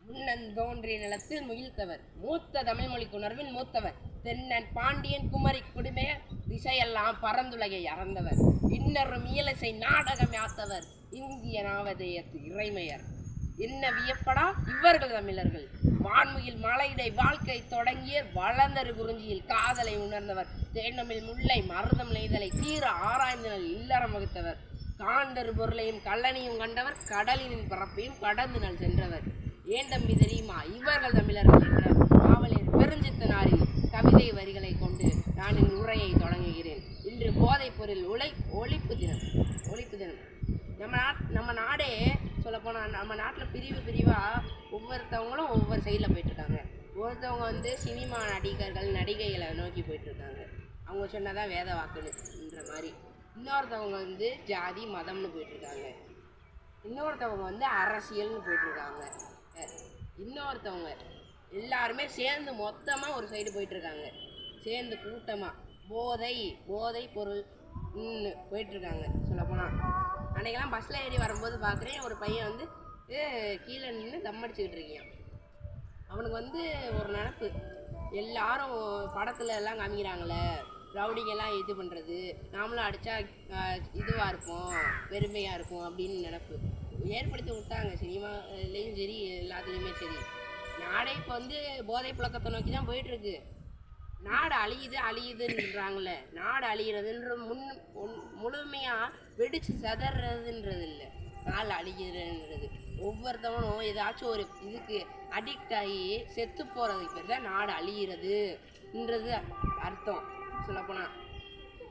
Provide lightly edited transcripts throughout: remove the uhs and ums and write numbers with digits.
முன்னந்தோன்றிய நிலத்தில் முகிழ்த்தவர் மூத்த தமிழ்மொழி உணர்வின் மூத்தவர் தென்னன் பாண்டியன் குமரி குடிமைய திசையெல்லாம் பரந்துலகை அறந்தவர் இன்னொரு இயலிசை நாடகம் யாத்தவர் இந்திய நாவதேயத்து இறைமையர் என்ன வியப்படா இவர்கள் தமிழர்கள் வான்முகில் மலையிடை வாழ்க்கை தொடங்கிய வளர்ந்தரு குறிஞ்சியில் காதலை உணர்ந்தவர் தேனமிழ் முல்லை மருதம் நெய்தலை தீர ஆராய்ந்தனல் இல்லறம் வகுத்தவர் காண்டரு பொருளையும் கல்லணையும் கண்டவர் கடலின் பரப்பையும் கடந்து நல் சென்றவர் ஏன் தம்பி தெரியுமா இவர்கள் தமிழர்கள் என்ற காவலர் பெருஞ்சித்தனாரின் கவிதை வரிகளை கொண்டு நான் என் உரையை தொடங்குகிறேன். இன்று போதைப் பொருள் ஒழிப்பு தினம். நம்ம நாடே சொல்லப்போனால் நம்ம நாட்டில் பிரிவாக ஒவ்வொருத்தவங்களும் ஒவ்வொரு சைடில் போயிட்டுருக்காங்க. ஒருத்தவங்க சினிமா நடிகைகளை நோக்கி போயிட்டுருக்காங்க. அவங்க சொன்னதான் வேத வாக்குன்ற மாதிரி. இன்னொருத்தவங்க ஜாதி மதம்னு போயிட்டுருக்காங்க. இன்னொருத்தவங்க அரசியல்னு போயிட்டுருக்காங்க. இன்னொருத்தவங்க எல்லாருமே சேர்ந்து மொத்தமாக ஒரு சைடு போயிட்டுருக்காங்க. சேர்ந்து கூட்டமாக போதை பொருள் போயிட்டுருக்காங்க. சொல்லப்போனால் அன்றைக்கெல்லாம் பஸ்ஸில் ஏறி வரும்போது பார்க்குறேன் ஒரு பையன் கீழே நின்று தம்மடிச்சுக்கிட்டு இருக்கான். அவனுக்கு ஒரு நினப்பு, எல்லாரும் படத்துல எல்லாம் காமிக்கிறாங்களே ரவுடிங்கெல்லாம் இது பண்ணுறது, நாமளும் அடித்தா இதுவாக இருப்போம் பெருமையாக இருக்கும் அப்படின்னு நினப்பு ஏற்படுத்தி விட்டாங்க. சினிமாலேயும் சரி எல்லாத்துலேயுமே சரி. நாடே இப்போ போதை புழக்கத்தை நோக்கி தான் போயிட்டுருக்கு. நாடு அழியுதுன்றாங்களே, நாடு அழிகிறதுன்ற முழுமையாக வெடிச்சு சதறதுன்றது இல்லை, நாடு அழிகிறதுன்றது. ஒவ்வொருத்தவனும் ஏதாச்சும் ஒரு இதுக்கு அடிக்ட் ஆகி செத்து போகிறதுக்கு பேர் தான் நாடு அழிகிறதுன்றது அர்த்தம். சொல்லப்போனால்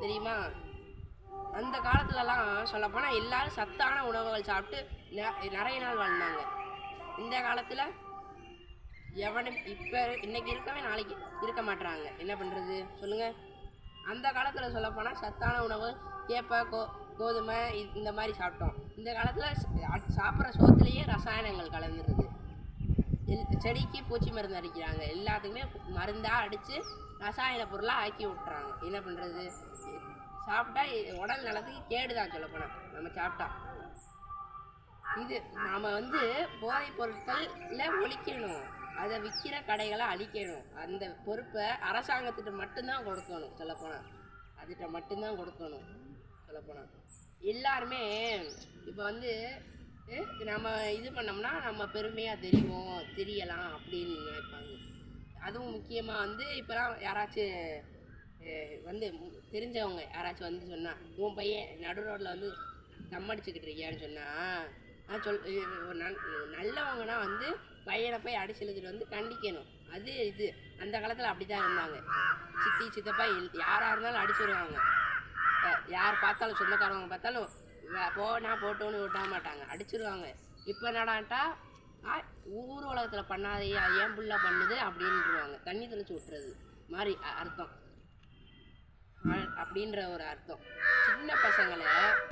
தெரியுமா, அந்த காலத்துலலாம் சொல்லப்போனால் எல்லாரும் சத்தான உணவுகள் சாப்பிட்டு நிறைய நாள் வாழ்ந்தாங்க. இந்த காலத்தில் எவனும் இப்போ இன்னைக்கு இருக்கவே நாளைக்கு இருக்க மாட்டுறாங்க. என்ன பண்ணுறது சொல்லுங்கள். அந்த காலத்தில் சொல்லப்போனால் சத்தான உணவு கேப்பை கோதுமை இந்த மாதிரி சாப்பிட்டோம். இந்த காலத்தில் சாப்பிட்ற சோத்துலேயே ரசாயனங்கள் கலந்துருது. செடிக்கு பூச்சி மருந்து அடிக்கிறாங்க. எல்லாத்துக்குமே மருந்தாக அடித்து ரசாயன பொருளாக ஆக்கி விட்டுறாங்க. என்ன பண்ணுறது, சாப்பிட்டா உடல் நலத்துக்கு கேடுதான். சொல்லப்போனால் நம்ம சாப்பிட்டா இது நாம் போதைப் பொருட்களில் ஒழிக்கணும், அதை விற்கிற கடைகளை அழிக்கணும். அந்த பொறுப்பை அரசாங்கத்திட்ட மட்டும்தான் கொடுக்கணும். சொல்லப்போனால் அதுகிட்ட மட்டும்தான் கொடுக்கணும். சொல்லப்போனால் எல்லாருமே இப்போ நம்ம இது பண்ணோம்னா நம்ம பெருமையாக தெரியலாம் அப்படின்னு நினைப்பாங்க. அதுவும் முக்கியமாக இப்போலாம் யாராச்சும் தெரிஞ்சவங்க யாராச்சும் சொன்னால் உன் பையன் நடு ரோட்டில் தம்மடிச்சுக்கிட்டு இருக்கியான்னு சொன்னால் நல்லவங்கன்னா பையனை போய் அடிச்செழுத்துட்டு கண்டிக்கணும். அது இது அந்த காலத்தில் அப்படி தான் இருந்தாங்க. சித்தி சித்தப்பா யாராக இருந்தாலும் அடிச்சுடுவாங்க. யார் பார்த்தாலும் சொந்தக்காரவங்க பார்த்தாலும் போட்டோன்னு விட்ட மாட்டாங்க, அடிச்சிருவாங்க. இப்போ என்னடான்ட்டா ஊர் உலகத்தில் பண்ணாதையா ஏன் புள்ள பண்ணுது அப்படின்ட்டுருவாங்க. தண்ணி தெளிச்சு விட்டுறது மாதிரி அர்த்தம் அப்படின்ற ஒரு அர்த்தம். சின்ன பசங்களை